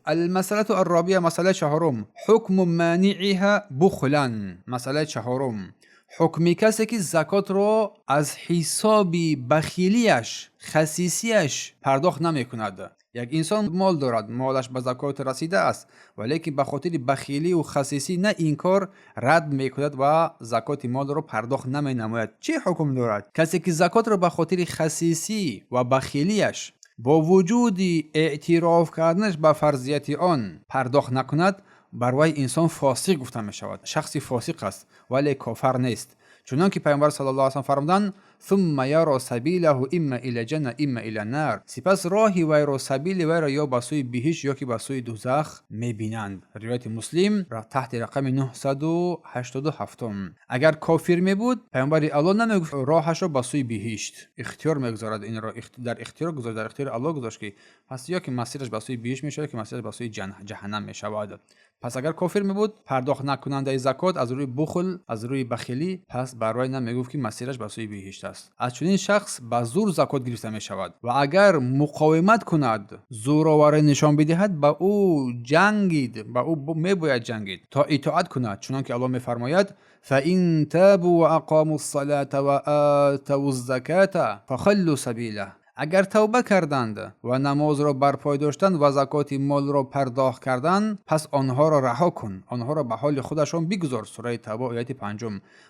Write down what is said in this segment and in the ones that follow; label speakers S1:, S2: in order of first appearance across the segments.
S1: المسألة الرابعة، مسألة چهارم، حکم مانعها بخلا. مسألة چهارم، حکمی کسی که زکات رو از حساب بخیلیش، خسیسیش پرداخت نمی کند. یک انسان مال دارد، مالش به زکات رسیده است، ولی که به خاطر بخیلی و خسیسی نه این کار رد می کند و زکات مال رو پرداخت نمی نماید. چه حکم دارد؟ کسی که زکات رو به خاطر خسیسی و بخیلیش با وجود اعتراف کردنش به فرضیت آن پرداخت نکند، بر وی انسان فاسق گفته می شود. شخصی فاسق است ولی کافر نیست. چنان که پیامبر صلی الله علیه و سلم فرمودند ثم یرا سبیله اما الی الجنه اما الی النار. سپس راهی وی را، سبیل وی را یا به سوی بهشت یا که به سوی دوزخ میبینند. روایت مسلم را تحت رقم 987. اگر کافر می بود پیامبر الله نمیگفت راهش را به سوی بهشت، اختیار میگذارد، این را در اختیار گذاشت، در اختیار الله گذاشت که پس یا که مسیرش به سوی بهشت میشه که مسیرش به سوی جهنم میشود. پس اگر کافر می بود پرداخت نکننده زکات از روی بخل، از روی بخیلی، پس برای نمیگفت که مسیرش به سوی بهشت است. از چنین شخص به زور زکات گرفته می شود و اگر مقاومت کند، زورآوری نشان بدهد، با او جنگید، با او میباید جنگید تا اطاعت کند. چنانکه الله میفرماید فإن تابوا وأقاموا الصلاة وآتوا الزکاة فخلوا سبیله. اگر توبه کردند و نماز را برپای داشتند و زکات مال را پرداخت کردند، پس آنها را رها کن، آنها را به حال خودشان بگذار. سوره توبه آیه 5.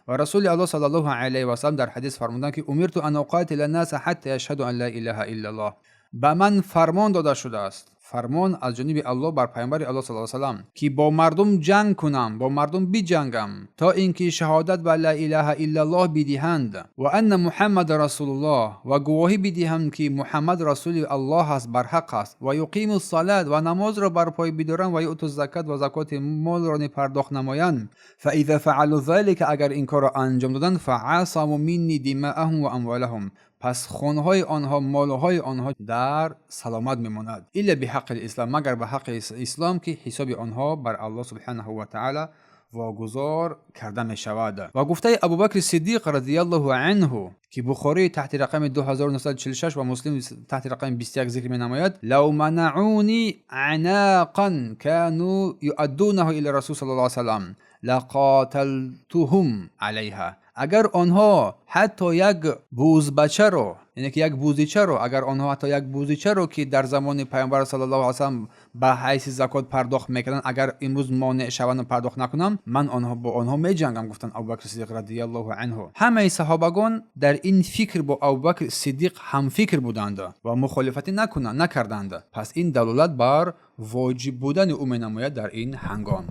S1: و رسول الله صلی الله علیه و سلم در حدیث فرمودند که امرت ان اقاتل الناس حتی یشهدوا ان لا اله الا الله. به من فرمان داده شده است، فرمان از جانب الله بر پیامبر الله صلی الله علیه و سلم، که با مردم جنگ کنم، با مردم بجنگم تا اینکه شهادت به لا اله الا الله بدهند و ان محمد رسول الله، و گواهی بدهند که محمد رسول الله است، بر حق است، و یقیم الصلاة و نماز را بر پای بدارند و یؤتوا الزکات و زکات مال را پرداخت نمایند. فاذا فعلوا ذلك، اگر این کار را انجام دادند، فعصموا مني دماءهم و اموالهم، پس خونهای آنها، مالهای آنها در سلامت میماند. الا بحق الاسلام، مگر به حق اسلام که حساب آنها بر الله سبحانه و تعالی واگذار کرده می شود. و گفته ابوبکر صدیق رضی الله عنه که بخاری تحت رقم 2946 و مسلم تحت رقم 21 ذکر می نماید لو منعونی عناقا كانوا يؤدونه الى رسول صلی الله علیه و سلم لقاتلتهم علیها. اگر آنها حتی یک بوز بچه رو، یعنی که یک بوزیچه رو، اگر آنها حتی یک بوزیچه رو که در زمان پیامبر صلی الله علیه و سلم به حیث زکات پرداخت میکردن، اگر امروز مانع شوند و پرداخت نکنم، من با آنها میجنگم. گفتن ابوبکر صدیق رضی الله عنه. همه صحابگان در این فکر با ابوبکر صدیق هم فکر بودند و مخالفتی نکردند. پس این دلالت بر واجب بودن او می نماید در این هنگام.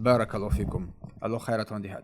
S1: بارک الله فیکم. الله خیرتان دهد.